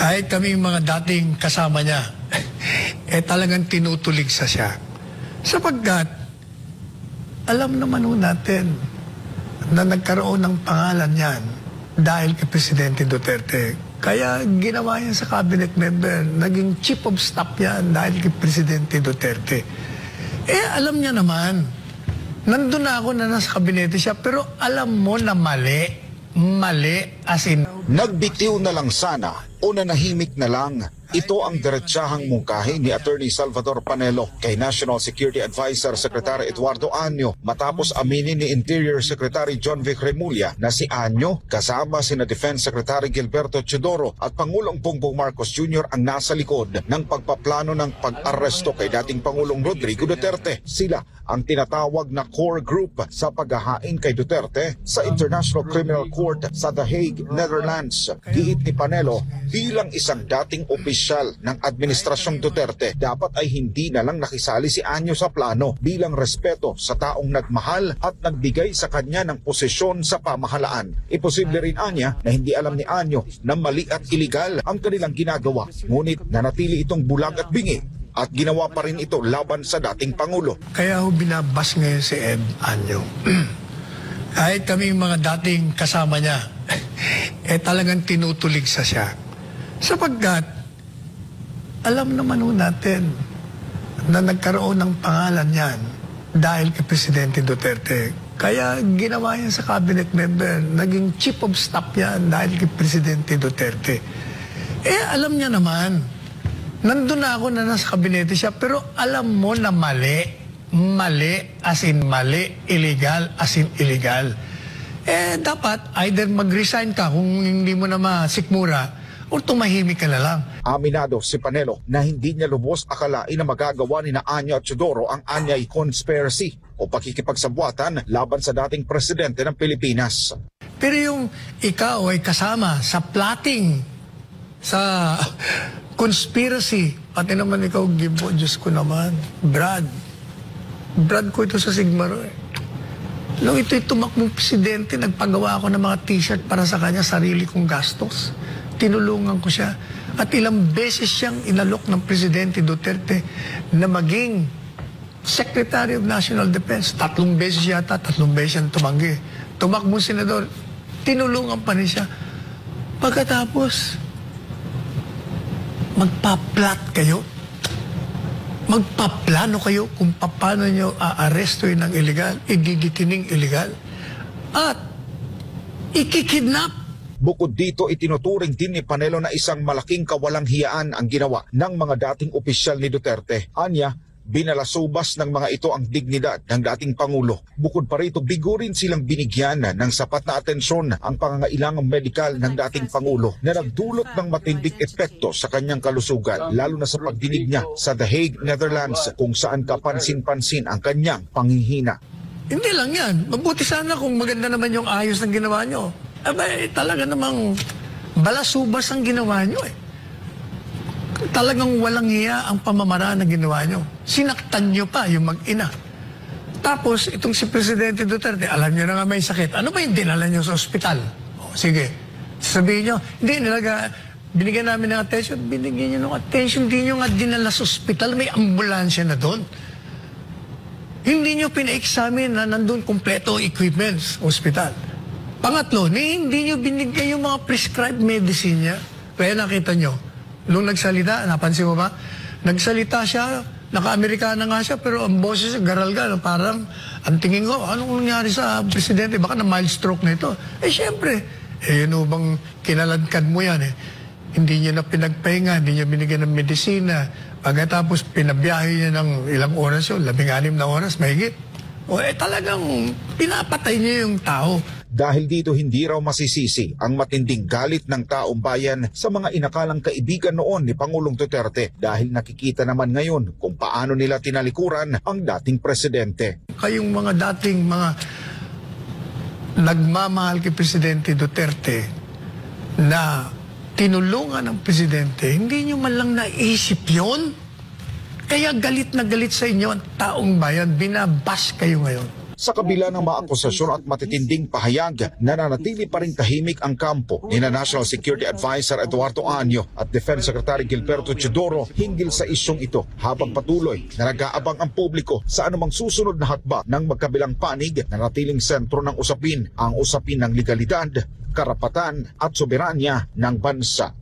Kahit kami mga dating kasama niya, talagang tinutulig sa siya. Sapagkat, alam naman natin na nagkaroon ng pangalan yan dahil kay Presidente Duterte. Kaya ginawa yan sa cabinet member, naging chief of staff yan dahil kay Presidente Duterte. Alam niya naman, nandun na ako na nasa kabinete siya, pero alam mo na mali as in. Nagbitiw na lang sana o nanahimik na lang. Ito ang diretsahang mungkahi ni Attorney Salvador Panelo kay National Security Advisor Secretary Eduardo Año matapos aminin ni Interior Secretary John Vic Remulla na si Año kasama sina Defense Secretary Gilberto Teodoro at Pangulong Bongbong Marcos Jr. ang nasa likod ng pagpaplano ng pag-aresto kay dating Pangulong Rodrigo Duterte. Sila ang tinatawag na core group sa paghahain kay Duterte sa International Criminal Court sa The Hague, Netherlands. Giit ni Panelo, bilang isang dating opisyal ng Administrasyong Duterte, dapat ay hindi na lang nakisali si Año sa plano bilang respeto sa taong nagmahal at nagbigay sa kanya ng posisyon sa pamahalaan. Imposible rin anya na hindi alam ni Año na mali at iligal ang kanilang ginagawa, ngunit nanatili itong bulag at bingi at ginawa pa rin ito laban sa dating Pangulo. Kaya binabas ngayon si Ed Año. Kahit kami mga dating kasama niya, talagang tinutulig sa siya. Sapagkat, alam naman natin na nagkaroon ng pangalan yan dahil kay Presidente Duterte. Kaya ginawa yan sa cabinet member, naging chief of staff yan dahil kay Presidente Duterte. Alam niya naman, nandun na ako na nasa kabinete siya, pero alam mo na mali as in mali, illegal as in illegal. Dapat either mag-resign ka kung hindi mo na masikmura o tumahimik ka na lang. Aminado si Panelo na hindi niya lubos akalain na magagawa ni Año at Teodoro ang anyay conspiracy o pakikipagsabuatan laban sa dating presidente ng Pilipinas. Pero yung ikaw ay kasama sa plotting, sa conspiracy, pati naman ikaw, Gibo, Diyos ko naman, Brad ko ito sa Sigmaro Nung ito'y tumakbong presidente, nagpagawa ako ng mga t-shirt para sa kanya, sarili kong gastos. Tinulungan ko siya. At ilang beses siyang inalok ng Presidente Duterte na maging Secretary of National Defense. 3 beses yata, 3 beses siyang tumanggi. Tumakbong senador, tinulungan pa rin siya. Pagkatapos, magpa-plot kayo. Magpaplano kayo kung paano nyo aarestuin ng illegal, ididitining illegal, at ikikidnap. Bukod dito, itinuturing din ni Panelo na isang malaking kawalang hiyaan ang ginawa ng mga dating opisyal ni Duterte. Anya, binalasubas ng mga ito ang dignidad ng dating Pangulo. Bukod pa rito, bigo rin silang binigyan ng sapat na atensyon ang pangangailangang medikal ng dating Pangulo na nagdulot ng matinding epekto sa kanyang kalusugan, lalo na sa pagdinig niya sa The Hague, Netherlands, kung saan kapansin-pansin ang kanyang panghihina. Hindi lang yan. Mabuti sana kung maganda naman yung ayos ng ginawa nyo. Talaga namang balasubas ang ginawa nyo Talagang walang hiya ang pamamaraan na ginawa nyo. Sinaktan nyo pa yung mag-ina. Tapos, itong si Presidente Duterte, alam nyo na nga may sakit. Ano ba yung dinala nyo sa ospital? Sige. Sabihin nyo, hindi, binigyan namin ng attention. Binigyan nyo ng attention. Hindi nyo nga dinala sa ospital. May ambulansya na doon. Hindi nyo pina-examine na nandun kompleto equipments, ospital. Pangatlo, hindi nyo binigay yung mga prescribed medicine niya. Kaya nakita nyo, nung nagsalita, napansin mo ba? Nagsalita siya, naka-Amerikana nga siya, pero ang boses niya, garalgal, parang, ang tingin ko, anong nangyari sa presidente? Baka na mild stroke na ito. Siyempre, yun bang kinaladkad mo yan Hindi niya na pinagpahinga, hindi niya binigyan ng medisina. Pagkatapos, pinabiyahe niya ng ilang oras yun, 16 na oras, mahigit. Talagang pinapatay niya yung tao. Dahil dito hindi raw masisisi ang matinding galit ng taong bayan sa mga inakalang kaibigan noon ni Pangulong Duterte dahil nakikita naman ngayon kung paano nila tinalikuran ang dating presidente. Kayong mga dating mga nagmamahal kay Presidente Duterte na tinulungan ng presidente, hindi nyo man lang naisip yun? Kaya galit na galit sa inyo ang taong bayan, binabas kayo ngayon. Sa kabila ng mga akusasyon at matitinding pahayag, nananatili pa rin tahimik ang kampo ni National Security Advisor Eduardo Anyo at Defense Secretary Gilberto Teodoro hinggil sa isyong ito, habang patuloy na nag-aabang ang publiko sa anumang susunod na hakbang ng magkabilang panig na natiling sentro ng usapin, ang usapin ng legalidad, karapatan at soberanya ng bansa.